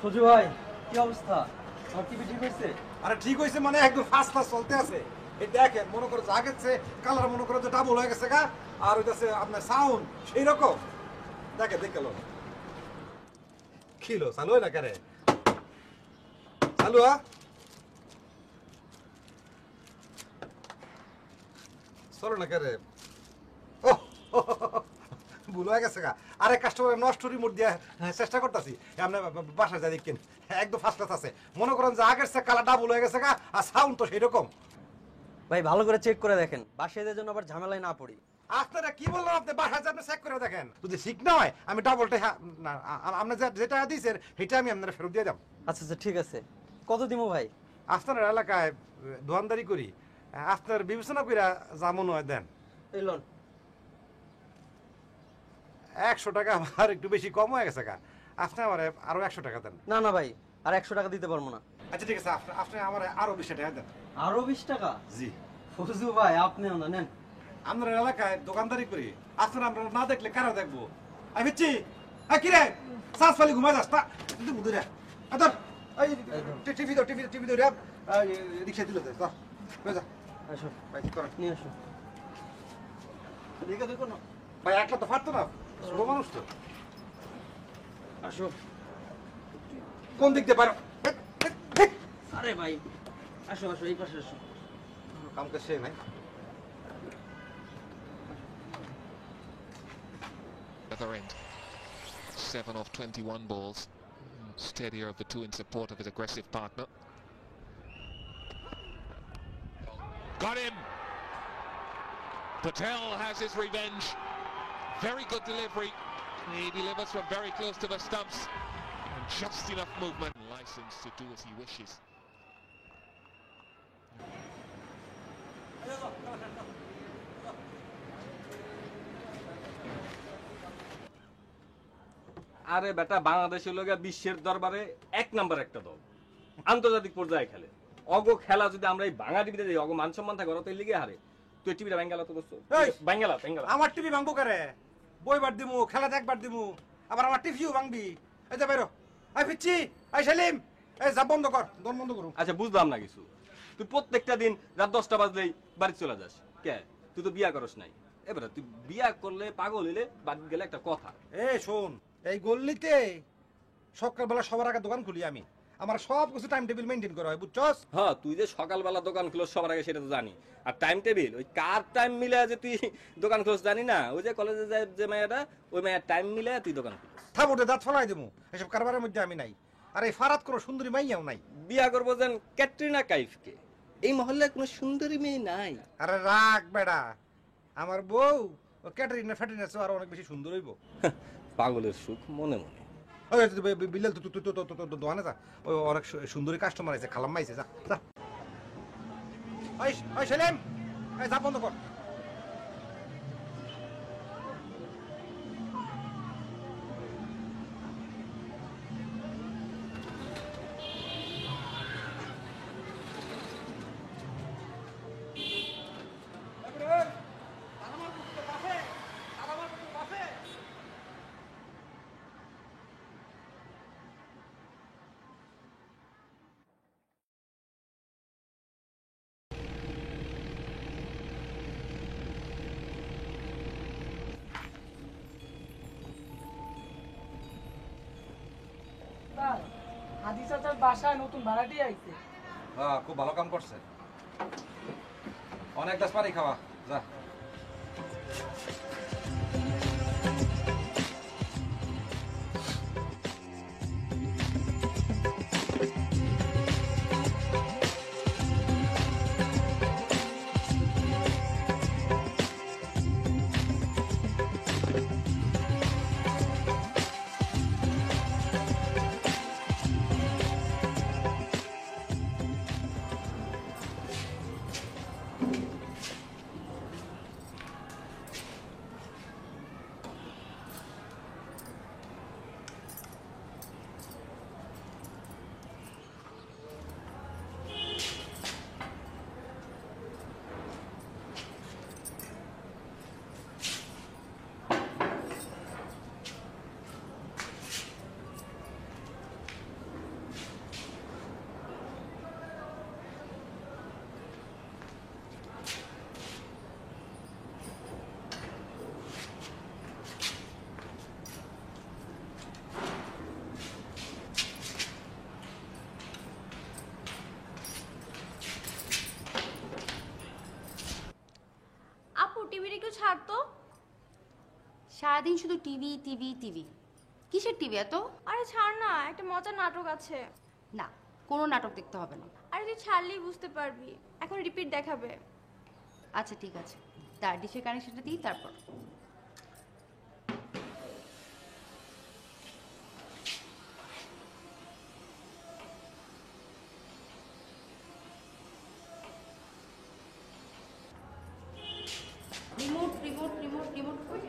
সজু ভাই কি অবস্থা? আমার টিভি ঠিক হয়েছে? আরে ঠিক হয়েছে মানে একদম ফাস্ট ফাস্ট চলতে আছে। এই দেখেন মনে করো যা গেছে কালার মনে করো যে ডাবল হয়ে গেছে গা, আর ওইটাছে আপনার সাউন্ড সেই রকম। দেখে দেখলো খিলো চালু হয় না কেরে চালু চলো না কেরে ও ভুল হয়ে গেছে গা। আরে কাস্টমার নষ্ট রিমোট দিয়ে চেষ্টা করতেছি আপনার বাসায় যা দেখেন একদম ফার্স্ট ক্লাস আছে। মনে করেন যে আগের সে কালার ডাবল হয়ে গেছে গা, আর সাউন্ড তো সেই রকম। ভাই ভালো করে চেক করে দেখেন, বাসায় যেন আবার ঝামেলায় না পড়ি। আপনারা কি বললাম, আপনি বাসায় আপনি চেক করে দেখেন, যদি ঠিক না হয় আমি ডাবলটা না আপনি যেটা দিয়েছেন সেটা আমি আপনারা ফেরত দিয়ে দাম। আচ্ছা আচ্ছা ঠিক আছে, কত দিমু ভাই? আপনার এলাকায় দোকানদারি করি, আপনার বিবেচনা করে যা মনে হয় দেন। এই লোন 100 টাকা আমার একটু বেশি কম হয়ে গেছে গা, আপনি আমার আরো 100 টাকা দেন। না না ভাই, আর 100 টাকা দিতে পারবো না। আচ্ছা ঠিক আছে, আপনি আমার আরো 20 টাকা দেন। আরো 20 টাকা? জি ফজু ভাই আপনিও না নেন। আমরা এলাকায় দোকানদারি করি, আপনারা আমরা না দেখলে কারা দেখবো? আমি হচ্ছি কি রে শ্বাস ফালি ঘুমাই যাস তা বুঝে রে আদর টিভি দাও টিভি টিভি দাও রে রিক্সা দিল তো যা আসো ভাই কি করেন নিয়ে আসো। দেখো না ভাই, একলা তো পারতো না, ছোট মানুষ তো। আসো। কোন দিক দিয়ে পারো? আরে ভাই আসো আসো, এই পাশে আসো। কাম করছে নাই। Other end. 7 of 21 balls. Steadier of the two in support of his aggressive partner. Got him! Patel has his revenge. Very good delivery. He delivers from very close to the stumps. And just enough movement. License to do as he wishes. আরে বেটা, বাংলাদেশ হলো বিশ্বের দরবারে 1 number একটা দল, আন্তর্জাতিক পর্যায়ে খেলে। অগ খেলা যদি আমরা এই বাঙা টিভিতে যাই, অগ মান সম্মান থাকে, ওরা তো লিগে হারে। তুই টিভিটা বাঙ্গালা তো দোস্ত, বাঙ্গালা বাঙ্গালা। আমার টিভি ভাঙবো করে, বইবার দিমু, খেলা দেখবার দিমু, আবার আমার টিভিও ভাঙবি। এই যে বাইরো, আই ফিচ্ছি, আই সেলিম, এই যা বন্ধ কর, দন বন্ধ করু। আচ্ছা বুঝলাম না কিছু, তুই প্রত্যেকটা দিন রাত 10টা বাজলেই বাড়ি চলে যাস কে? তুই তো বিয়া করস নাই। এবারে তুই বিয়া করলে পাগল হইলে বাড়ি গেলে একটা কথা। শোন, এই গল্লিতে সকালবেলা সবার আগে দোকান খুলি আমি, আমার সব কিছু টাইম টেবিল মেনটেন করা হয়, বুঝছস? হ্যাঁ, তুই যে সকালবেলা দোকান খুলস সবার আগে সেটা তো জানি, আর টাইম টেবিল ওই কার টাইম মিলে যে তুই দোকান খুলস জানি না। ওই যে কলেজে যায় যে মেয়েটা, ওই মেয়ের টাইম মিলে তুই দোকান খুলিস। থাবোটে দাঁত ফলাই দেবো, এসব কারবারের মধ্যে আমি নাই। আর এই ফারাত কোনো সুন্দরী মাইয়াও নাই। বিয়া করবো যেন ক্যাটরিনা কাইফকে, এই মহল্লায় কোনো সুন্দরী মেয়ে নাই। আরে রাখ বেড়া, আমার বউ ও ক্যাটারিনা ফ্যাটারিনা চেয়ে আরো অনেক বেশি সুন্দর হইব। পাগলের সুখ মনে মনে। বিল্লাল দোকানে যা, ওই অনেক সুন্দরী কাস্টমার আছে, খালাম মাইছে, যা যা। ওই সেলিম, এই যা বন্ধ কর। হাদি চাচার বাসায় নতুন ভাড়াটি আইছে। হ্যাঁ, খুব ভালো কাম করছে। অনেক গ্লাস পানি খাওয়া, যা। একটু ছাড় তো। সারাদিন শুধু টিভি টিভি টিভি। কিসের টিভি এত? আরে ছাড় না, একটা মজার নাটক আছে। না, কোনো নাটক দেখতে হবে না। আরে তুই ছাড়লেই বুঝতে পারবি, এখন রিপিট দেখাবে। আচ্ছা ঠিক আছে, তার ডিশের কানেকশনটা দিই তারপর। রিমোট রিমোট রিমোট রিমোট কই?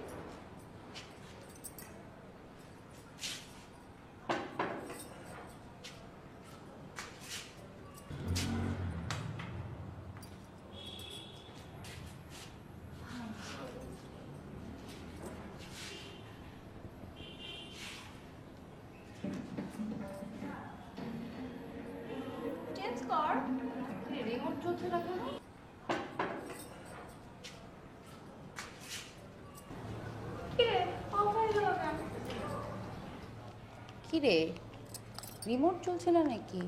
চেঞ্জ কর। রিমোট চলছে না কেন? কিরে অফ হয়ে গেল কেন? কিরে, রিমোট চলছে না নাকি?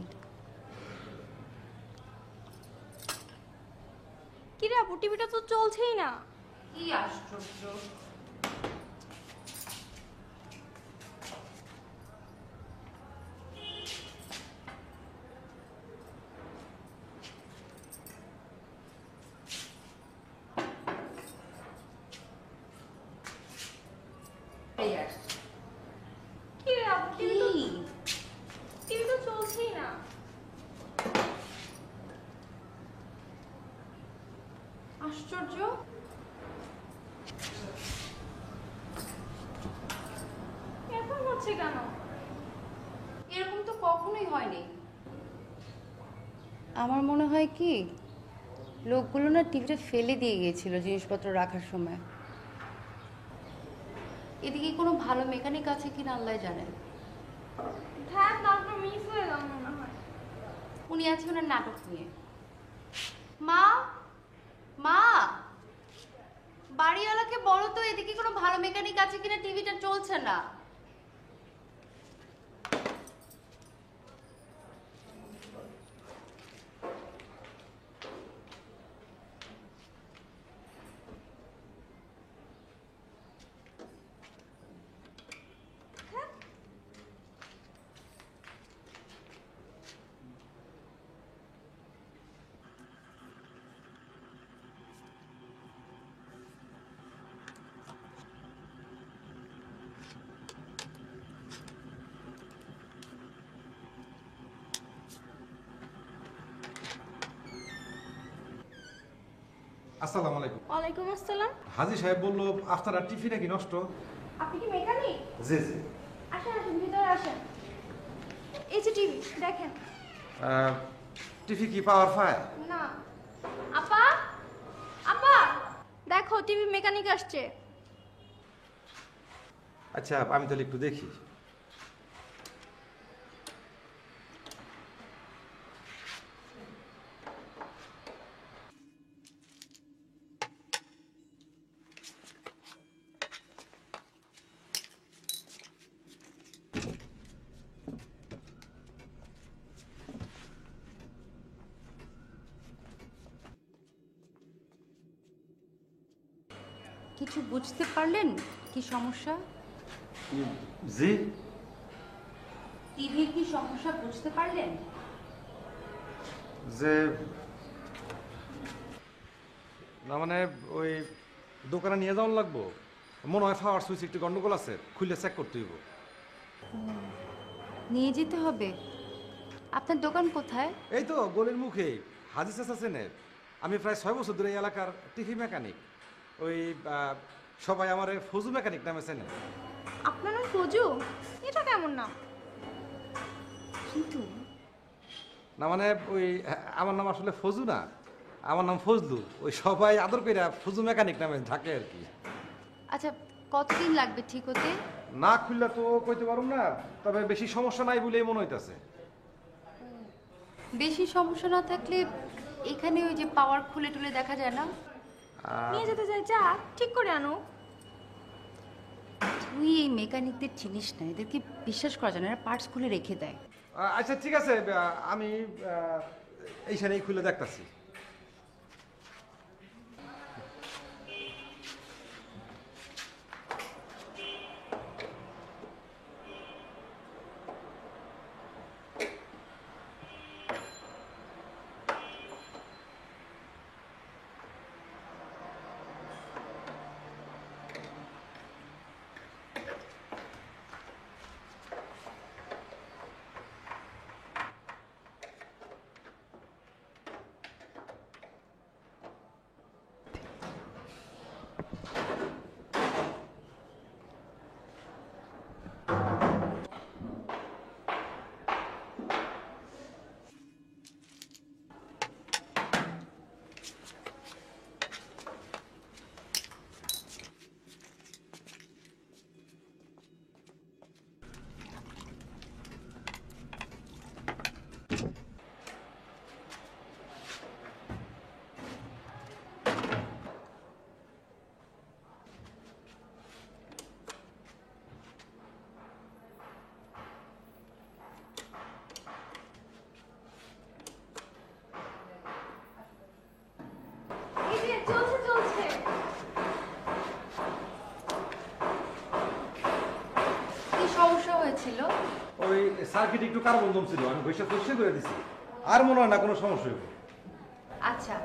কিরে আপু, টিভিটা তো চলছেই না। কি আশ্চর্য! এই আসছে। কিরে আপু, কি? টিভি তো চলছেই না। আশ্চর্য! এখন হচ্ছে কেন? এরকম তো কখনোই হয়নি। আমার মনে হয় কি, লোকগুলো না টিভিটা ফেলে দিয়ে গিয়েছিল জিনিসপত্র রাখার সময়। এদিকে কোনো ভালো মেকানিক আছে কিনা আল্লাহ জানে। হ্যাঁ, তারপর মিস হয়ে গেল মনে হয়। উনি আছে ওনার নাটক নিয়ে। মা, মা, বাড়িওয়ালাকে বলো তো এদিকে কোনো ভালো মেকানিক আছে কিনা, টিভিটা চলছে না। আসসালামু আলাইকুম। ওয়ালাইকুম আসসালাম। হাজি সাহেব বললো আপনার টিভি নাকি নষ্ট। আপনি কি মেকানিক? জি জি। আসেন আসেন, ভিতরে আসেন। এই যে টিভি দেখেন। টিভি কি পাওয়ার পায়? না। আপা, আপা দেখো, টিভি মেকানিক আসছে। আচ্ছা আমি তাহলে একটু দেখি। কিছু বুঝতে পারলেন কি সমস্যা? জি। টিভির কি সমস্যা বুঝতে পারলেন? যে না মানে ওই দোকানে নিয়ে যাওয়ার লাগবো, মনে হয় পাওয়ার সুইচ একটু গন্ডগোল আছে, খুলে চেক করতে হইব। নিয়ে যেতে হবে? আপনার দোকান কোথায়? এই তো গলির মুখে হাজি চাচা চেনে। আমি প্রায় 6 বছর ধরে এই এলাকার টিভি মেকানিক। ওই সবাই আমার ফজু মেকানিক নামে চেনে। আপনার নাম ফজু? এটা কেমন নাম? কিন্তু না মানে ওই আমার নাম আসলে ফজু না, আমার নাম ফজলু। ওই সবাই আদর কইরা ফজু মেকানিক নামে ঢাকে আর কি। আচ্ছা, কতদিন লাগবে ঠিক হতে? না খুললে তো কইতে পারুম না, তবে বেশি সমস্যা নাই বলেই মনে হইতাছে। বেশি সমস্যা না থাকলে এখানে ওই যে পাওয়ার খুলে টুলে দেখা যায় না? নিয়ে যেতে চাই, যা ঠিক করে আনো। তুই এই মেকানিকদের চিনিস না, এদেরকে বিশ্বাস করা যায় না, এরা পার্টস খুলে রেখে দেয়। আচ্ছা ঠিক আছে, আমি এইখানেই খুলে দেখতাছি। সার্কিট একটু কার্বন জম ছিল, আমি বৈশাখ পরিষ্কার করে দিছি। আর মনে হয় না কোনো সমস্যা হবে। আচ্ছা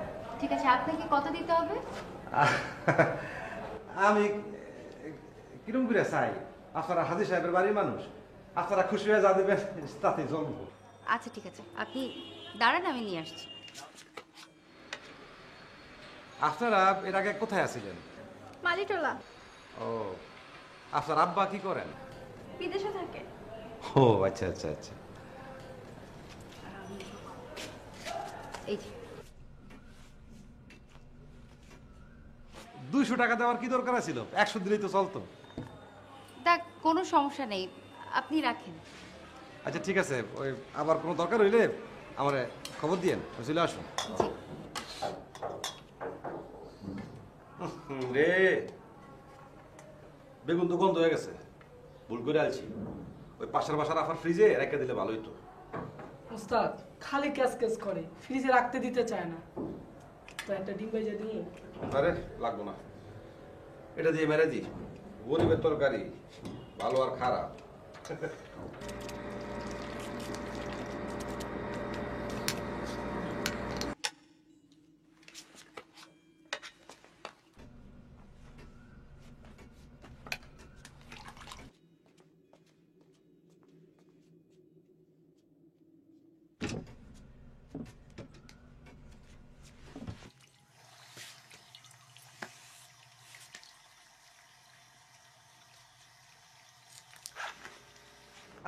ঠিক আছে, আপনাকে কত দিতে হবে? আমি কিরম করে চাই, আপনারা হাজি সাহেবের বাড়ির মানুষ, আপনারা খুশি হয়ে যা দেবেন তাতে জমব। আচ্ছা ঠিক আছে, আপনি দাঁড়ান, আমি নিয়ে আসছি। আপনারা এর আগে কোথায় আছিলেন? মালিটোলা ও, আপনার আব্বা কি করেন? বিদেশে থাকে। ও আচ্ছা আচ্ছা আচ্ছা। এই যে 200 টাকা দেওয়ার কি দরকার ছিল? 100 দিলেই তো চলতো। দেখ, কোনো সমস্যা নেই, আপনি রাখেন। আচ্ছা ঠিক আছে, ওই আবার কোনো দরকার হইলে আমারে খবর দিয়েন, চলে আসুন। জি। রে বেগুন তো গন্ধ হয়ে গেছে, ভুল করে আলছি। ওই পাশের বাসার আফার ফ্রিজে রেখে দিলে ভালোই তো। উস্তাদ খালি ক্যাস ক্যাস করে, ফ্রিজে রাখতে দিতে চায় না। তো একটা ডিম ভেজে দিই। আরে লাগবো না, এটা দিয়ে মেরে দি। গরিবের তরকারি, ভালো আর খারাপ।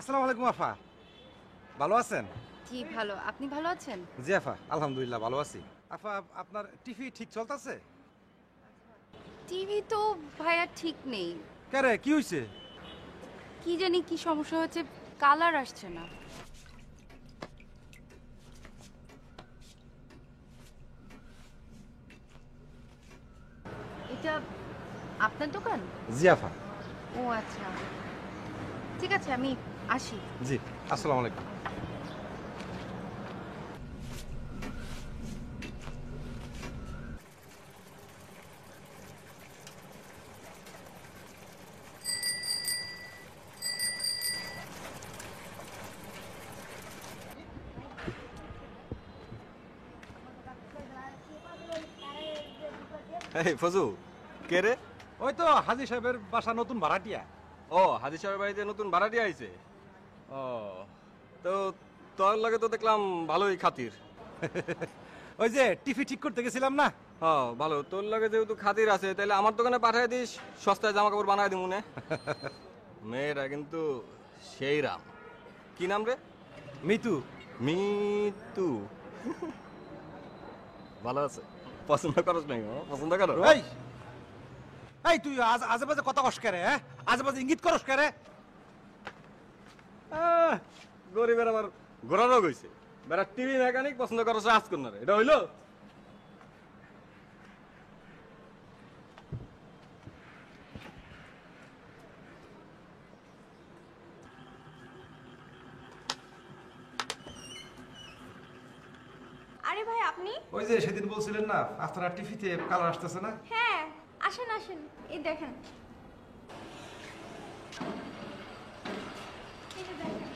আসসালামু আলাইকুম আফা, ভালো আছেন? জি ভালো, আপনি ভালো আছেন? জি আফা, আলহামদুলিল্লাহ ভালো আছি। আফা, আপনার টিভি ঠিক চলতেছে? টিভি তো ভাইয়া ঠিক নেই, কেরে কি হয়েছে? কি জানি কি সমস্যা হচ্ছে, কালার আসছে না। এটা আপনার দোকান? জি আফা। ও আচ্ছা, ঠিক আছে আমি আসি। জি, আসসালামু আলাইকুম। এই ফজু, কে রে? ওই তো হাজি সাহেবের বাসা নতুন ভাড়াটিয়া। ও, হাজি সাহেবের বাড়িতে নতুন ভাড়াটিয়া আইছে। ও, তো তোর লাগে তো দেখলাম ভালোই খাতির। ওই যে টিভি ঠিক করতে গেছিলাম না। হ্যাঁ ভালো, তোর লাগে যেহেতু খাতির আছে তাহলে আমার দোকানে পাঠিয়ে দিস, সস্তায় জামা কাপড় বানায় দিমু নে। মেয়েরা কিন্তু সেই রাম। কি নাম রে? মিতু। মিতু। ভালো আছে, পছন্দ করস নাই? পছন্দ করো? এই এই তুই আজে বাজে কথা কস করে, হ্যাঁ? আজে বাজে ইঙ্গিত করস করে। গরিবের আবার ঘোরা রোগ হয়েছে, বেড়া টিভি মেকানিক পছন্দ করো আজ করনারে, এটা হইলো? আরে ভাই আপনি? ওই যে সেদিন বলছিলেন না আপনার টিভিতে কালার আসতেছে না। হ্যাঁ আসেন আসেন, এই দেখেন। এই যে দেখেন।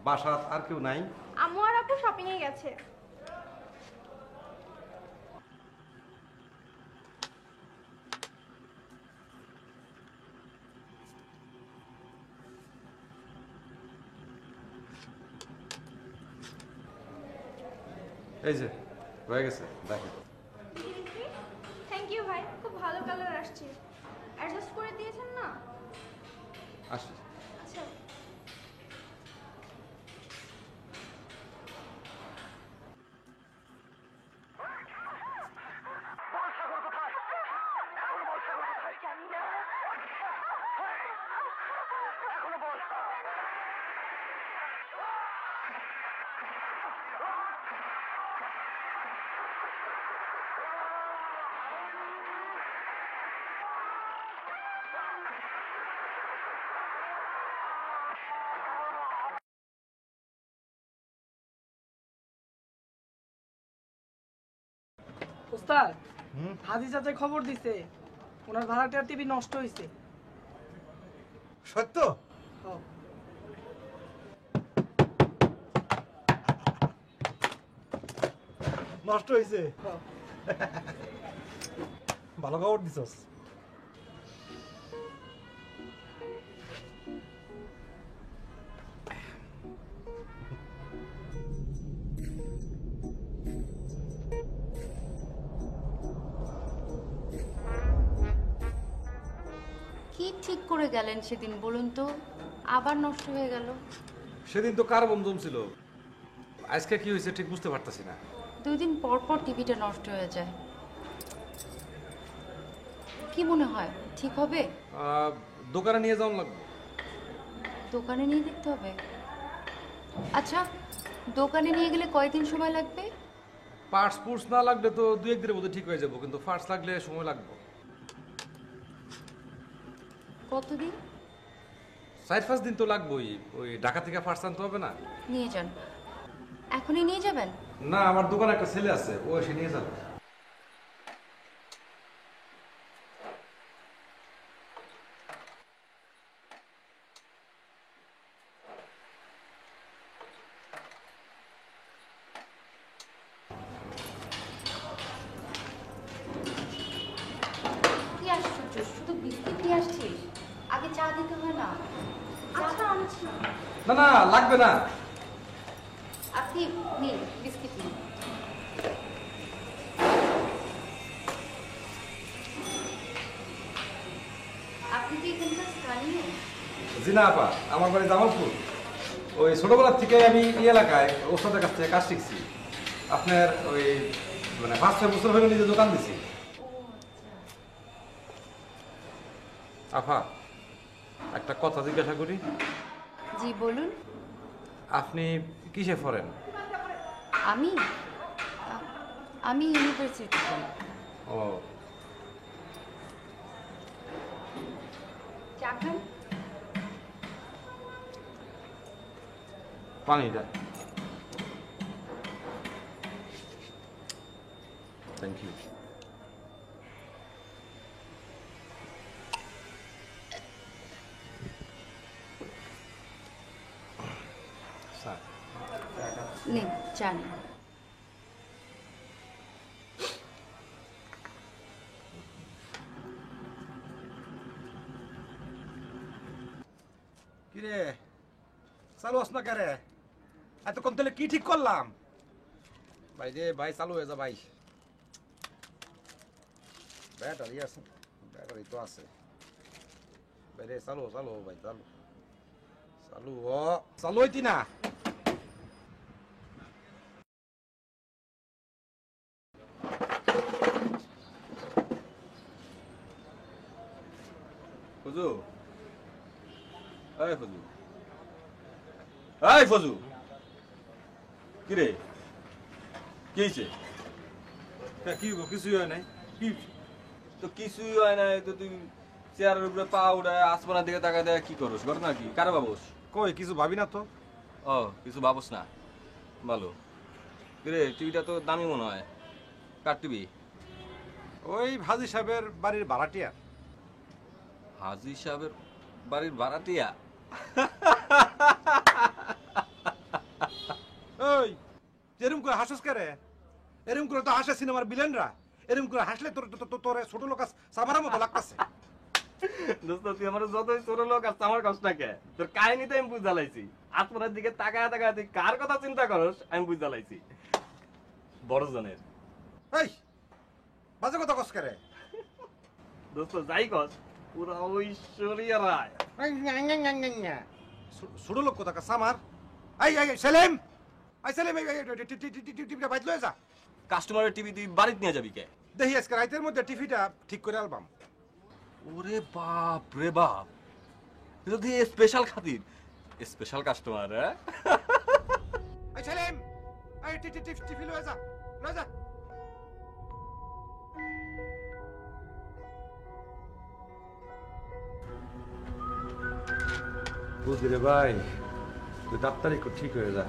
বাসাত আর কেউ নাই? আম্মু আর আপু শপিং এ গেছে। এই যে হয়ে গেছে, দেখেন। থ্যাংক ইউ ভাই, খুব ভালো কালার আসছে। অ্যাডজাস্ট করে দিয়েছেন না? আসি। আচ্ছা। ওস্তাদ হাজি চাচা খবর দিছে ওনার ভাড়াটিয়ার টিভি নষ্ট হয়েছে। সত্য? নষ্ট হয়েছে? ভালো খবর দিছস। কি ঠিক করে গেলেন সেদিন বলুন তো, আবার নষ্ট হয়ে গেল। সেদিন তো কার্বন জমছিল, আজকে কি হয়েছে ঠিক বুঝতে পারতাছি না। 2 দিন পর পর টিভিটা নষ্ট হয়ে যায়। কি মনে হয় ঠিক হবে? দোকানে নিয়ে যাওয়া লাগবে। দোকানে নিয়ে দেখতে হবে। আচ্ছা, দোকানে নিয়ে গেলে কয়দিন সময় লাগবে? পার্টস পুর্স না লাগলে তো 2-1 দিনের মধ্যে ঠিক হয়ে যাবো, কিন্তু পার্টস লাগলে সময় লাগবে। কতদিন? 4-5 দিন তো লাগবেই। ওই ঢাকা থেকে পার্টস আনতে হবে না? নিয়ে যান। এখনই নিয়ে যাবেন? না, আমার দোকানে একটা ছেলে আছে, ও এসে নিয়ে যাবে। কি আশ্চর্য, শুধু বিস্কিট নিয়ে আসছিস? আগে চা দিতে হয় না? আচ্ছা আনছি। না না, লাগবে না। আপনি নিন, বিস্কিট নিন। আপনি কি এখানকার স্থানীয়? জি না আপা, আমার বাড়ি জামালপুর। ওই ছোটবেলার থেকে আমি এই এলাকায় ওস্তাদের কাছ থেকে কাজ শিখছি। আপনার ওই মানে 5-6 বছর হয়ে নিজে দোকান দিছি। আপা, একটা কথা জিজ্ঞাসা করি? জি বলুন। আপনি কিসে পড়েন? আমি আমি ইউনিভার্সিটি পড়ি। ও, চা খান? পানিটা। Thank you. স্যার, নিন, চা নিন। কিরে চালু আস না কে রে? এতক্ষণ তাহলে কি ঠিক করলাম? ভাই রে ভাই, চালু হয়ে যা ভাই। ব্যাটারি আছে, ব্যাটারি তো আছে ভাই রে। চালু চালু ভাই, চালু চালু ও চালু হইতি না। ফজু, এই ফজু, এই ফজু, কি রে, কি হয়েছে? কি কিছুই হয় নাই। কি তো কিছুই হয় না, তো তুই চেয়ারের উপরে পা উঠায় আসমানের দিকে তাকায় দেয় কি করস? ঘটনা কি? কারো ভাবস? কই কিছু ভাবি না তো। ও, কিছু ভাবস না, ভালো। কিরে, টিভিটা তো দামি মনে হয়, কার টিভি? ওই হাজি সাহেবের বাড়ির ভাড়াটিয়া। হাজি সাহেবের বাড়ির ভাড়াটিয়া? ওই এরম করে হাসস কে রে? এরম করে তো হাসে সিনেমার ভিলেনরা। এরম করে হাসলে তোর তোর ছোট লোক সাবারের মতো লাগতেছে। দোস্ত, তুই আমার যতই ছোট লোক আর আমার কষ্ট কে, তোর কাহিনীতে আমি বুঝা লাইছি। আসমানের দিকে তাকায় তাকায় তুই কার কথা চিন্তা করস আমি বুঝা লাইছি। বড় জনের। এই বাজে কথা কস কে রে? দোস্ত যাই কস, পুরা ঐশ্বরিয়া রায়। ছোট লোক কথা সামার। এই এই সেলিম, এই সেলিম, এই টিভিটা বাইত লয়ে যা। কাস্টমারের টিভি তুই বাড়িতে নিয়ে যাবি কে? দেখি আজকে রাতের মধ্যে টিভিটা ঠিক করে আলবাম। ওরে বাপ রে বাপ, এটা তুই স্পেশাল খাতির, স্পেশাল কাস্টমার। হ্যাঁ, এই সেলিম, এই টিভি লয়ে যা, লয়ে যা। বুঝলি রে ভাই, তুই ডাক্তারি ঠিক হয়ে যা,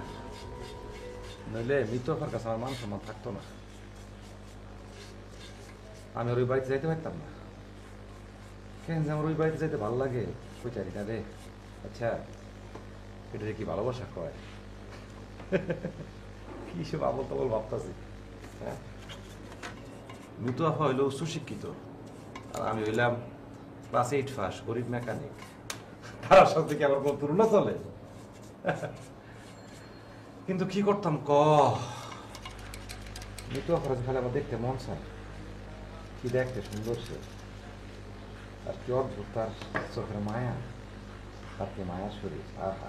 নইলে মৃত্যুর কাছে আমার মান সম্মান থাকতো না। আমি আর ওই বাড়িতে যাইতে পারতাম না। কেন যে আমার ওই বাড়িতে যাইতে ভালো লাগে ওই চারিটা রে। আচ্ছা এটা কি ভালোবাসা কয়? কি সব আবল তাবল ভাবতাছি। হ্যাঁ, মিতু আপা হইল সুশিক্ষিত আর আমি হইলাম ক্লাস 8 পাস গরিব মেকানিক। তার সাথে কি আমার কোনো তুলনা চলে? কিন্তু কি করতাম ক, মিতু আপা খালি আমার দেখতে মন চায়। কি দেখতে সুন্দর সে, আর কি অদ্ভুত তার চোখের মায়া, তার কি মায়া শরীর। আহা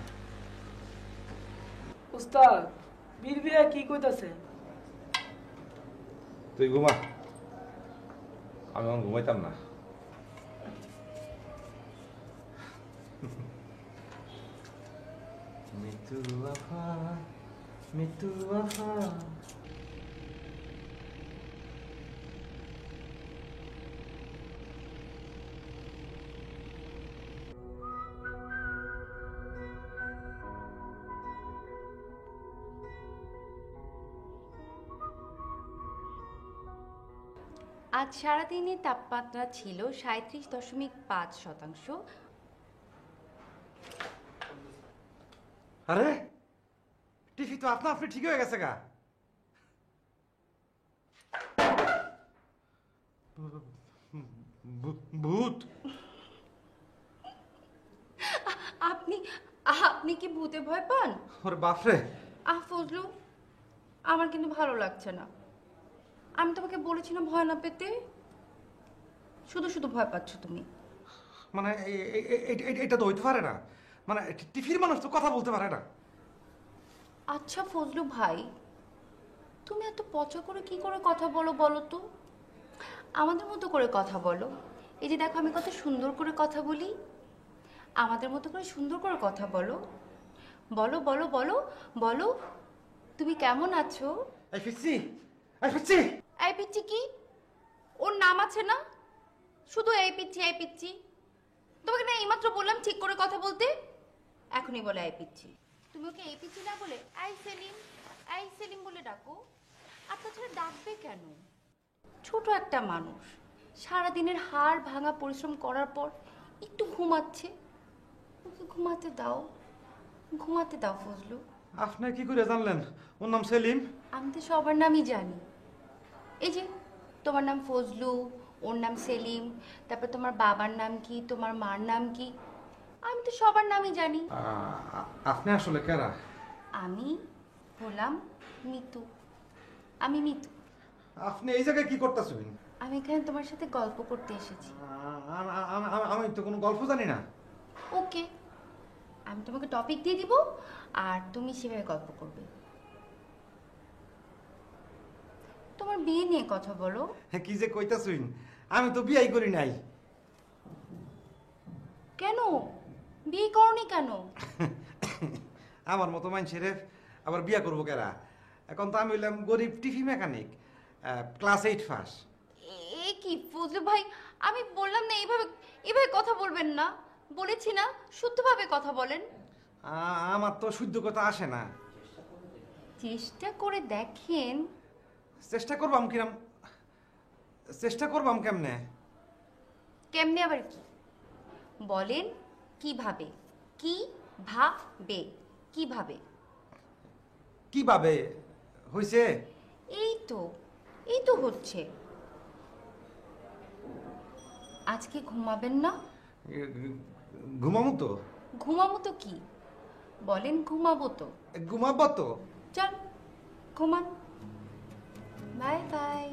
উস্তাদ বিড়বিড়া কি কইতাছে? তুই ঘুমা, আমি এখন ঘুমাইতাম না। মিতু আপা, মিতু আপা। আজ সারাদিনের তাপমাত্রা ছিল 37.5%। আরে টিভি তো আপনা আপনি ঠিক হয়ে গেছে গা। ভূত? আপনি আপনি কি ভূতে ভয় পান? ওরে বাপরে। ফজলু, আমার কিন্তু ভালো লাগছে না। আমি তোমাকে বলেছিলাম ভয় না পেতে, শুধু শুধু ভয় পাচ্ছ তুমি। মানে এটা তো হইতে পারে না, মানে টিভির মানুষ তো কথা বলতে পারে না। আচ্ছা ফজলু ভাই, তুমি এত পচা করে কি করে কথা বলো বলো তো? আমাদের মতো করে কথা বলো। এই যে দেখো আমি কত সুন্দর করে কথা বলি, আমাদের মতো করে সুন্দর করে কথা বলো। বলো বলো বলো বলো, তুমি কেমন আছো? এই পিচ্ছি, এই পিচ্ছি। এই পিচ্ছি কি? ওর নাম আছে না? শুধু এই পিচ্ছি এই পিচ্ছি। তোমাকে না এইমাত্র বললাম ঠিক করে কথা বলতে, এখনই বলে এই পিচ্ছি। তুমি ওকে এই পিচ্ছি না বলে এই সেলিম বলে ডাকো। আর তাছাড়া ডাকবে কেন? ছোট একটা মানুষ সারাদিনের হাড় ভাঙা পরিশ্রম করার পর একটু ঘুমাচ্ছে, ওকে ঘুমাতে দাও, ঘুমাতে দাও ফজলু। আপনি কি করে জানলেন ওর নাম সেলিম? আমি তো সবার নামই জানি। এই যে তোমার নাম ফজলু, ওর নাম সেলিম, তারপর তোমার বাবার নাম কি, তোমার মার নাম কি, আমি তো সবার নামই জানি। আপনি আসলে কারা? আমি হলাম মিতু। আমি মিতু। আপনি এই জায়গায় কি করতেছেন? আমি এখানে তোমার সাথে গল্প করতে এসেছি। আমি তো কোনো গল্প জানি না। ওকে, আমি তোমাকে টপিক দিয়ে দিব আর তুমি সেভাবে গল্প করবে। তোমার বিয়ে নিয়ে কথা বলো। কি যে কইতাছুন, আমি তো বিয়াই করি নাই। কেন বিয়ে করনি কেন? আমার মতো মানুষের আবার বিয়া করবো কেরা? এখন তো আমি হইলাম গরিব টিভি মেকানিক, ক্লাস 8 পাস। এ কি ফজলু ভাই, আমি বললাম না এইভাবে এভাবে কথা বলবেন না, বলেছি না শুদ্ধভাবে কথা বলেন। আমার তো শুদ্ধ কথা আসে না। চেষ্টা করে দেখেন। চেষ্টা করবাম কিরাম? চেষ্টা করবাম কেমনে? কেমনে আবার কি বলেন? কিভাবে? কি ভাবে? কিভাবে? কিভাবে হইছে? এই তো হচ্ছে। আজকে ঘুমাবেন না? ঘুমাবো তো। ঘুমাবো তো কি বলেন? ঘুমাবো তো। ঘুমাবো তো। চল ঘুমান। Bye bye.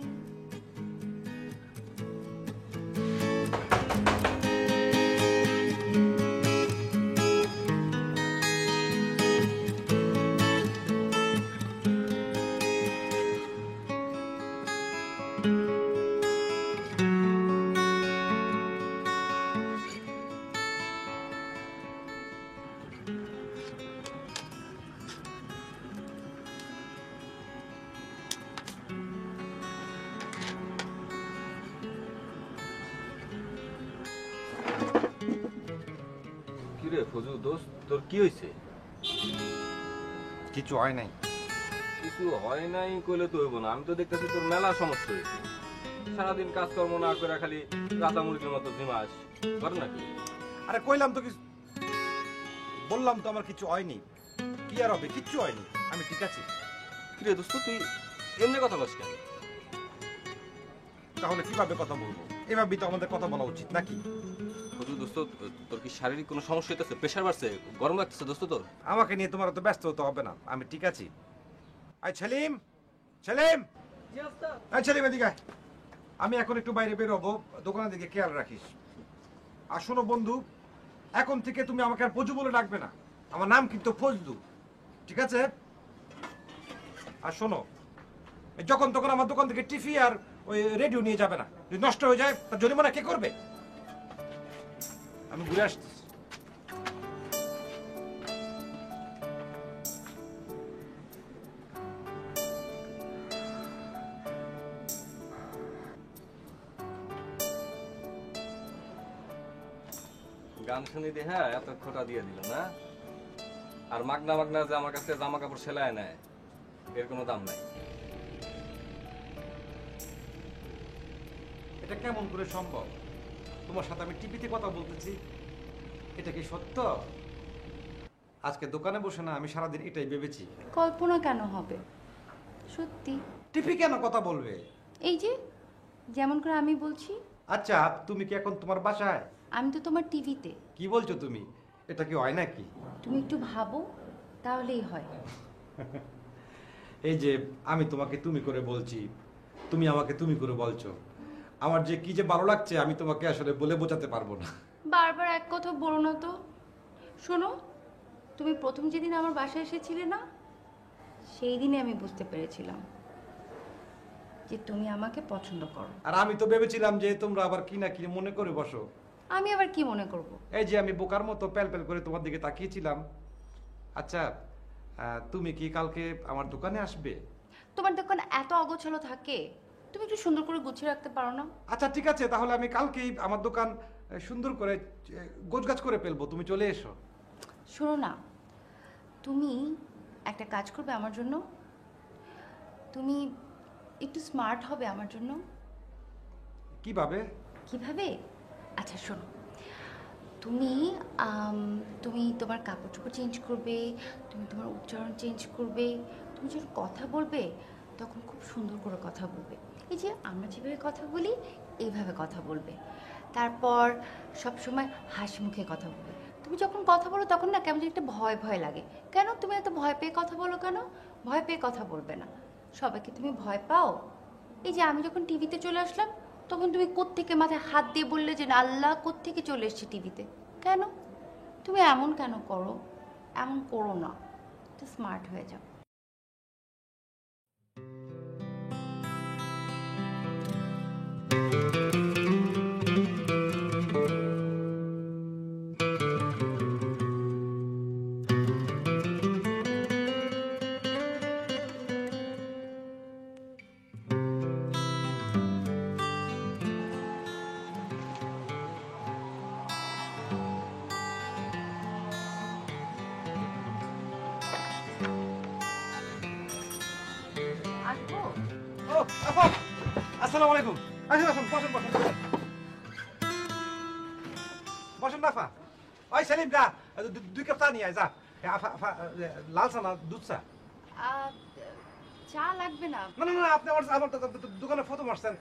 কিরে ফজু দোস্ত, তোর কি হয়েছে? কিছু হয় নাই। কিছু হয় নাই কইলে তো হইব না, আমি তো দেখতেছি তোর মেলা সমস্যা হয়েছে। সারাদিন কাজকর্ম না করে খালি রাতামুড়ির মতো ধিমাস করে নাকি? আরে কইলাম তো কিছু, বললাম তো আমার কিছু হয়নি। কি আর হবে, কিচ্ছু হয়নি, আমি ঠিক আছি। কিরে দোস্ত তুই এমনি কথা বলছিস কেন? তাহলে কিভাবে কথা বলবো? এভাবেই তো আমাদের কথা বলা উচিত নাকি? হুজুর দোস্ত, তোর কি শারীরিক কোনো সমস্যা হইতেছে? প্রেশার বাড়ছে, গরম লাগতেছে দোস্ত তোর? আমাকে নিয়ে তোমার তো ব্যস্ত হতে হবে না, আমি ঠিক আছি। আই সেলিম, সেলিম, জি ওস্তাদ। আই সেলিম এদিকে আয়। আমি এখন একটু বাইরে বেরোবো, দোকানের দিকে খেয়াল রাখিস। আর শোনো বন্ধু, এখন থেকে তুমি আমাকে আর ফজু বলে ডাকবে না, আমার নাম কিন্তু ফজলু, ঠিক আছে? আর শোনো, যখন তখন আমার দোকান থেকে টিভি আর ওই রেডিও নিয়ে যাবে না, যদি নষ্ট হয়ে যায় তার জরিমানা কে করবে? আমি ঘুরে আসছি। গান শুনি দিয়ে হ্যাঁ এত খোটা দিয়ে দিল না? আর মাগনা মাগনা যে আমার কাছে জামা কাপড় সেলায় নেয়, এর কোনো দাম নাই। এটা কেমন করে সম্ভব? তোমার সাথে আমি টিভিতে কথা বলতেছি, এটা কি সত্য? আজকে দোকানে বসে না আমি সারাদিন এটাই ভেবেছি। কল্পনা কেন হবে, সত্যি। টিভি কেন কথা বলবে? এই যে যেমন করে আমি বলছি। আচ্ছা, তুমি কি এখন তোমার বাসায়? আমি তো তোমার টিভিতে। কি বলছো তুমি? এটা কি হয় নাকি? তুমি একটু ভাবো, তাহলেই হয়। এই যে আমি তোমাকে তুমি করে বলছি, তুমি আমাকে তুমি করে বলছো, আমার যে কি যে ভালো লাগছে আমি তোমাকে আসলে বলে বোঝাতে পারবো না। বারবার এক কথা বলো না তো। শোনো, তুমি প্রথম যেদিন আমার বাসায় এসেছিলে না, সেই দিনে আমি বুঝতে পেরেছিলাম যে তুমি আমাকে পছন্দ করো। আর আমি তো ভেবেছিলাম যে তোমরা আবার কি না কি মনে করে বসো। আমি আবার কি মনে করব? এই যে আমি বোকার মতো প্যাল প্যাল করে তোমার দিকে তাকিয়েছিলাম। আচ্ছা, তুমি কি কালকে আমার দোকানে আসবে? তোমার দোকান এত অগোছালো থাকে, তুমি একটু সুন্দর করে গুছিয়ে রাখতে পারো না? আচ্ছা ঠিক আছে, তাহলে আমি কালকেই আমার দোকান সুন্দর করে গোছগাছ করে ফেলবো, তুমি চলে এসো। শোনো না, তুমি একটা কাজ করবে আমার জন্য। তুমি একটু স্মার্ট হবে আমার জন্য। কিভাবে? কিভাবে? আচ্ছা শোনো, তুমি তুমি তোমার কাপড় চোপড় চেঞ্জ করবে, তুমি তোমার উচ্চারণ চেঞ্জ করবে, তুমি যখন কথা বলবে তখন খুব সুন্দর করে কথা বলবে। এই যে আমরা যেভাবে কথা বলি এইভাবে কথা বলবে। তারপর সবসময় হাসি মুখে কথা বলবে। তুমি যখন কথা বলো তখন না কেমন একটা ভয় ভয় লাগে। কেন তুমি এত ভয় পেয়ে কথা বলো কেন? ভয় পেয়ে কথা বলবে না। সবাইকে তুমি ভয় পাও? এই যে আমি যখন টিভিতে চলে আসলাম তখন তুমি কোত্থেকে মাথায় হাত দিয়ে বললে যে আল্লাহ কোত্থেকে চলে এসেছি টিভিতে। কেন? তুমি এমন কেন করো? এমন করো না, একটু স্মার্ট হয়ে যাও। আসবো? ও আপা, আসসালামু আলাইকুম। আসুন আসুন, বসুন বসুন বসুন না আপা। ওই সেলিম যা, 2 কাপ চা নিয়ে আয় যা। আপা আপা, লাল চা না দুধ চা? চা লাগবে না। না না না, আপনি আমার দোকানে ফটো মারছেন।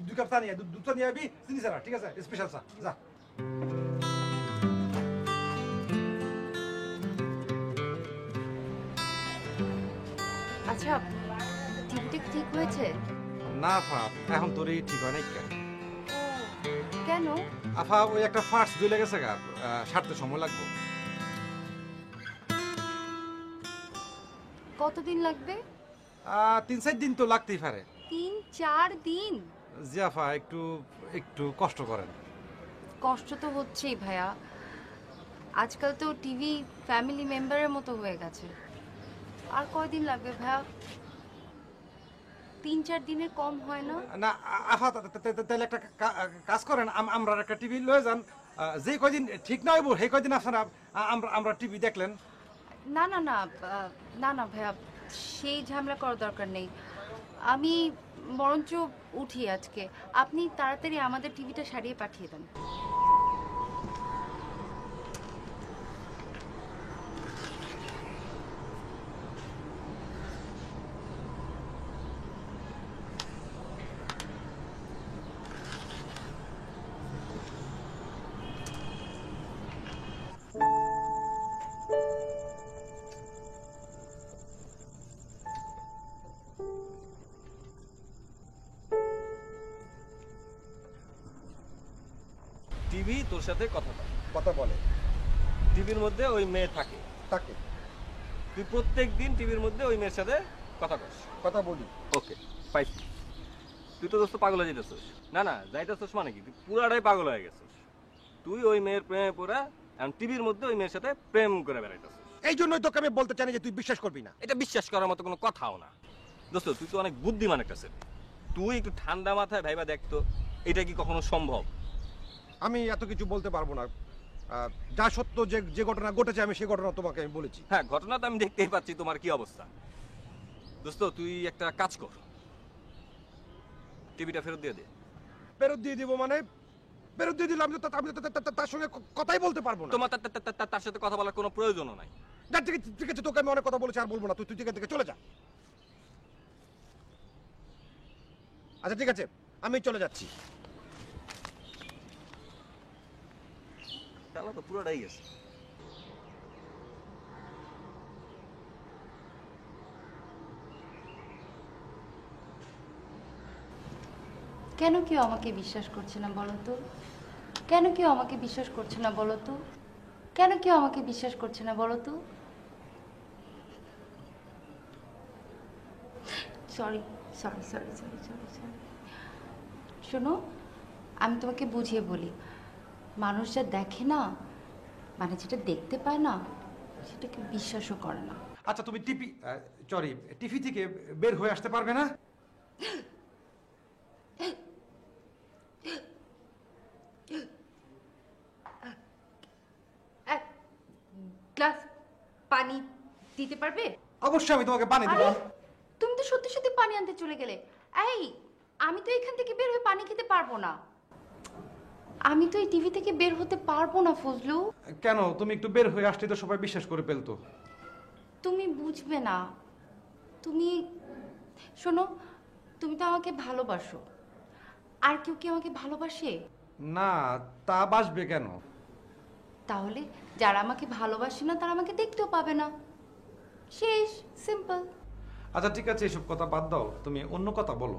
2 কাপ চা নিয়ে আয়, দুধ চা নিয়ে আবি, চিনি ছাড়া, ঠিক আছে? স্পেশাল চা, যা। আচ্ছা, টিভিটা ঠিক হয়েছে? না আপা, এখন তোর এই ঠিক হয় নাই কেন? কেন? আফা, ওই একটা ফার্স্ট জ্বলে গেছে গা, সারতে সময় লাগবে। কতদিন লাগবে? 3-4 দিন তো লাগতেই পারে। 3-4 দিন? জি আফা, একটু একটু কষ্ট করেন। কষ্ট তো হচ্ছেই ভাইয়া। আজকাল তো টিভি ফ্যামিলি মেম্বারের মতো হয়ে গেছে। আর কয়দিন লাগবে ভাইয়া? 3-4 দিনের কম হয় না? না আফা, তাহলে একটা কাজ করেন, আমরা একটা টিভি লয়ে যান। যে কয়দিন ঠিক না হইব সেই কয়দিন আপনারা আমরা টিভি দেখলেন। না না না, না না ভাইয়া, সেই ঝামেলা করার দরকার নেই। আমি বরঞ্চ উঠি আজকে। আপনি তাড়াতাড়ি আমাদের টিভিটা সারিয়ে পাঠিয়ে দেন। টিভি তোর সাথে কথা বলে টিভির মধ্যে ওই মেয়ে থাকে, তাকে তুই প্রত্যেক দিন টিভির মধ্যে ওই মেয়ের সাথে কথা কস। কথা বলি। ওকে, পাইছি। তুই তো দোস্ত পাগল হয়ে যেতেছিস। না না, যাইতেছিস মানে কি, তুই পুরাটাই পাগল হয়ে গেছিস। তুই ওই মেয়ের প্রেমে পড়া এখন টিভির মধ্যে ওই মেয়ের সাথে প্রেম করে বেড়াইতেছিস। এই জন্যই তোকে আমি বলতে চাই যে তুই বিশ্বাস করবি না। এটা বিশ্বাস করার মতো কোনো কথাও না দোস্ত। তুই তো অনেক বুদ্ধিমান একটা ছেলে, তুই একটু ঠান্ডা মাথায় ভাইবা দেখতো এটা কি কখনো সম্ভব? আমি এত কিছু বলতে পারবো না। যা সত্য, যে ঘটনা ঘটেছে আমি সেই ঘটনা তোমাকে আমি বলেছি। হ্যাঁ, ঘটনা তো আমি দেখতেই পাচ্ছি তোমার কি অবস্থা। দোস্ত তুই একটা কাজ কর, টিভিটা ফেরত দিয়ে দে। ফেরত দিয়ে দিব মানে? ফেরত দিয়ে দিলাম তো আমি তার সঙ্গে কথাই বলতে পারবো না। তোমার তার সাথে কথা বলার কোনো প্রয়োজনও নাই। ঠিক আছে, তোকে আমি অনেক কথা বলেছি, আর বলবো না। তুই এখান থেকে চলে যা। আচ্ছা ঠিক আছে, আমি চলে যাচ্ছি। তাহলে তো পুরোটাই গেছে। কেন কেউ আমাকে বিশ্বাস করছে না বলো তো? কেন কেউ আমাকে বিশ্বাস করছে না বলো তো? কেন কেউ আমাকে বিশ্বাস করছে না বলো তো? Sorry sorry sorry sorry sorry sorry. শোনো, আমি তোমাকে বুঝিয়ে বলি, মানুষ যা দেখে না, মানে যেটা দেখতে পায় না, সেটাকে বিশ্বাসও করে না। আচ্ছা তুমি টিভি থেকে বের হয়ে আসতে পারবে না? এক গ্লাস পানি দিতে পারবে? অবশ্যই আমি তোমাকে পানি দেব। আরে, তুমি তো সত্যি সত্যি পানি আনতে চলে গেলে। এই, আমি তো এখান থেকে বের হয়ে পানি খেতে পারবো না। আমি তো এই টিভি থেকে বের হতে পারবো না ফজলু। কেন? তুমি একটু বের হয়ে আসলে তো সবাই বিশ্বাস করে ফেলতো। তুমি বুঝবে না। তুমি শোনো, তুমি তো আমাকে ভালোবাসো। আর কেউ কি আমাকে ভালোবাসে? না, তা বাসবে কেন? তাহলে যারা আমাকে ভালোবাসে না তারা আমাকে দেখতেও পাবে না। শেষ, সিম্পল। আচ্ছা ঠিক আছে, এসব কথা বাদ দাও, তুমি অন্য কথা বলো।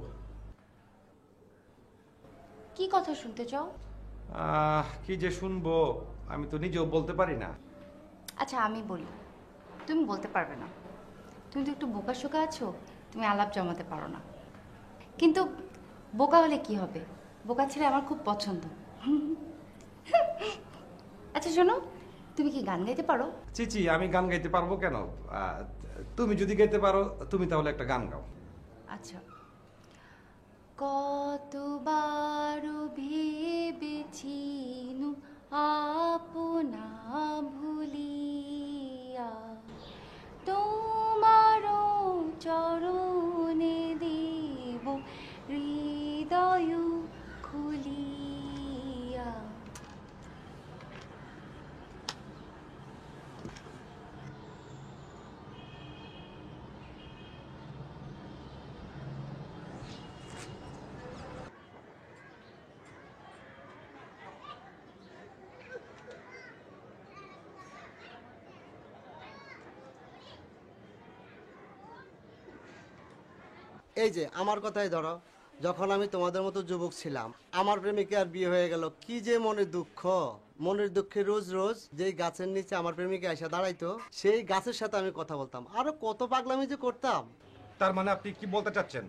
কি কথা শুনতে চাও? কি যে শুনবো আমি তো নিজেও বলতে পারি না। আচ্ছা আমি বলি, তুমি বলতে পারবে না। তুমি তো একটু বোকা শোকা আছো, তুমি আলাপ জমাতে পারো না। কিন্তু বোকা হলে কি হবে? বোকা ছেলে আমার খুব পছন্দ। আচ্ছা শোনো, তুমি কি গান গাইতে পারো? চিচি, আমি গান গাইতে পারবো কেন? তুমি যদি গাইতে পারো, তুমি তাহলে একটা গান গাও। আচ্ছা। কতবার ভেবেছি আপনা ভুলিয়া তোমার চরণে দেব হৃদয় খুলিয়া। এই যে আমার কথাই ধরো, যখন আমি তোমাদের মতো যুবক ছিলাম, আমার প্রেমিকার বিয়ে হয়ে গেল, কি যে মনের দুঃখ। মনের দুঃখে রোজ রোজ যেই গাছের নিচে আমার প্রেমিকা এসে দাঁড়াইতো, সেই গাছের সাথে আমি কথা বলতাম, আরো কত পাগলামি যে করতাম। তার মানে আপনি কি বলতে চাচ্ছেন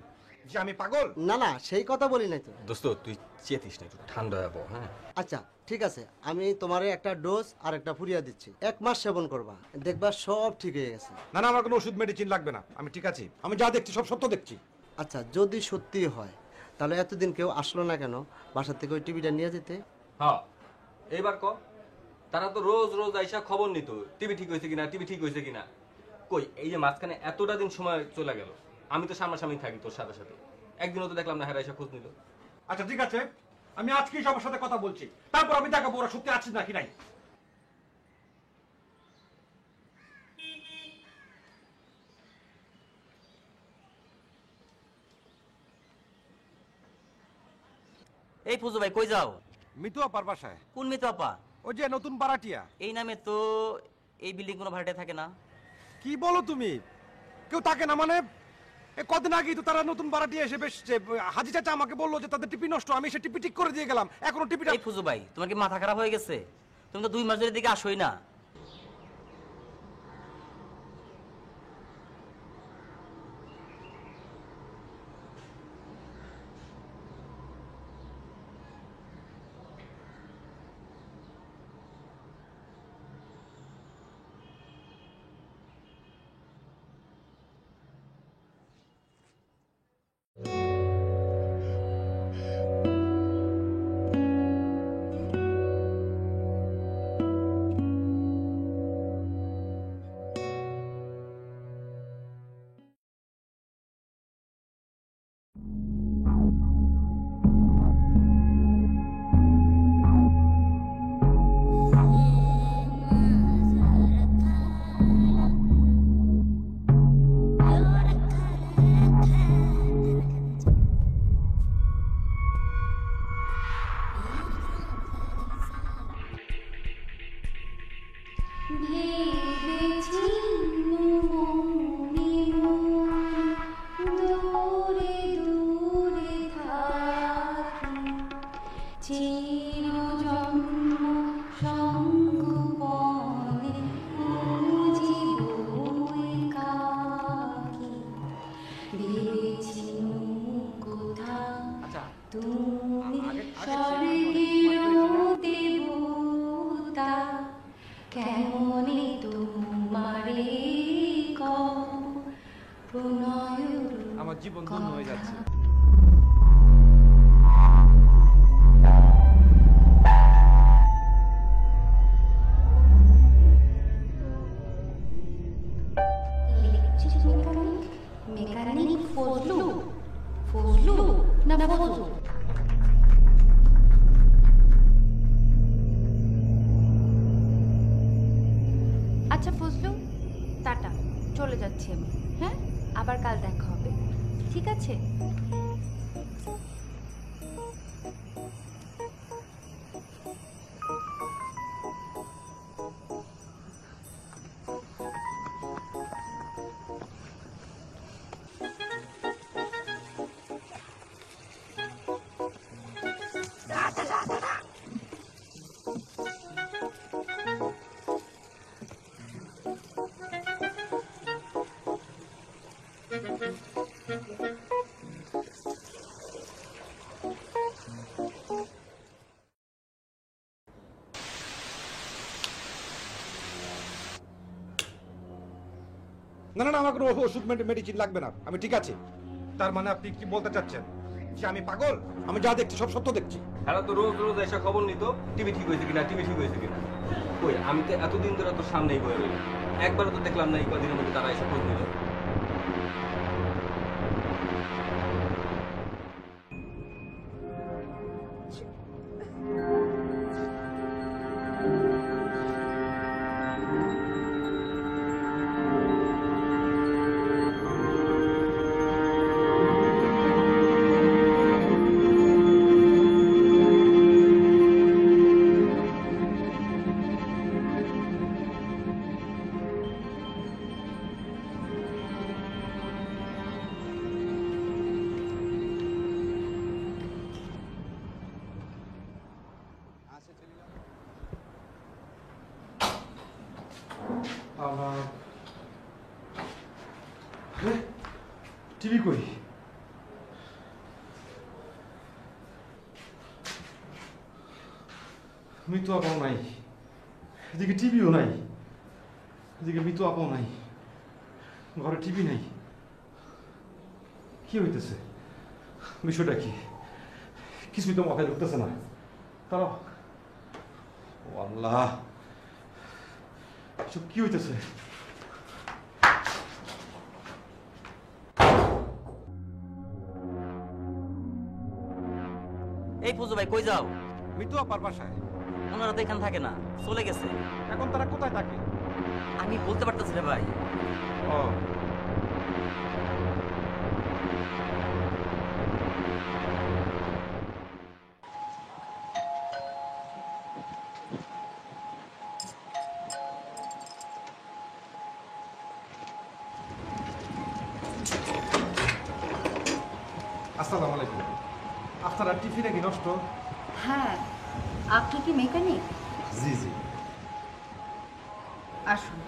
যে আমি পাগল? না না, সেই কথা বলি নাই তো। দোস্ত তুই চেতিস না, একটু ঠান্ডা হবো। হ্যাঁ আচ্ছা ঠিক আছে, আমি তোমারে একটা ডোজ আর একটা ফুরিয়া দিচ্ছি, 1 মাস সেবন করবা, দেখবা সব ঠিক হয়ে গেছে। না না, আমার কোনো ওষুধ মেডিসিন লাগবে না, আমি ঠিক আছি। আমি যা দেখছি সব সত্য দেখছি। আচ্ছা যদি সত্যি হয়, তাহলে এতদিন কেউ আসলো না কেন বাসার থেকে ওই টিভিটা নিয়ে যেতে? হ্যাঁ, এইবার ক। তারা তো রোজ রোজ আইসা খবর নিত টিভি ঠিক হয়েছে কিনা, টিভি ঠিক হয়েছে কিনা। কই, এই যে মাঝখানে এতটা দিন সময় চলে গেল, আমি তো সামনাসামনি থাকি তোর সাথে সাথে, একদিনও তো দেখলাম না হেরা এসে খোঁজ নিল। আচ্ছা ঠিক আছে, আমি আজকেই সবার সাথে কথা বলছি, তারপর আমি দেখাবো ওরা সত্যি আছে নাকি নাই। এই ফুজু ভাই কই যাও? মিতু আপার বাসায়। কোন মিতু আপা? ওই যে নতুন ভাড়াটিয়া। এই নামে তো এই বিল্ডিং কোনো ভাড়াটে থাকে না। কি বলো তুমি? কেউ থাকে না মানে? কদিন আগেই তো তারা নতুন ভাড়াটিয়া এসে বেসছে। হাজি চাচা আমাকে বললো যে তাদের টিপি নষ্ট, আমি সে টিপি ঠিক করে দিয়ে গেলাম, এখনো টিপিটা। এই ফুজু ভাই তোমার কি মাথা খারাপ হয়ে গেছে? তুমি তো 2 মাস ধরে দিকে আসোই না। আমার জীবন ধন্য হয়ে যাচ্ছে। মেকানিক ফজলু, ফজলু না ফজলু? আচ্ছা ফজলু, টাটা, চলে যাচ্ছি আমি। হ্যাঁ, আবার কাল দেখা হবে, ঠিক আছে? না না না, আমার কোনো ওষুধ মেডিসিন লাগবে না, আমি ঠিক আছে। তার মানে আপনি কি বলতে চাচ্ছেন যে আমি পাগল? আমি যা দেখছি সব সত্য দেখছি। হেরা তো রোজ রোজ এসে খবর নিত টিভি ঠিক হয়েছে কিনা, টিভি ঠিক হয়েছে কিনা। কই, আমি তো এতদিন ধরে তোর সামনেই বয়ে রইলাম, একবারও তো দেখলাম না এই কদিনের মধ্যে তারা এসে খোঁজ নিল। টিভি কই? মিতু আপাও নাই, এদিকে টিভিও নাই, এদিকে মিতু আপাও নাই, ঘরে টিভি নাই। কি হইতেছে? বিষয়টা কি? কিছুই তো মাথায় ঢুকতেছে না। তারা ও আল্লাহ, এসব কি হইতেছে? ভাই কই যাও? মিতু আপার বাসায়। ওনারা তো এখানে থাকে না, চলে গেছে। এখন তারা কোথায় থাকে? আমি বলতে পারতেছি রে ভাই। ও আসসালামু আলাইকুম। আপনার টিফিনে কি নষ্ট? হ্যাঁ, আপনি কি মেকানিক? জি জি। আসুন।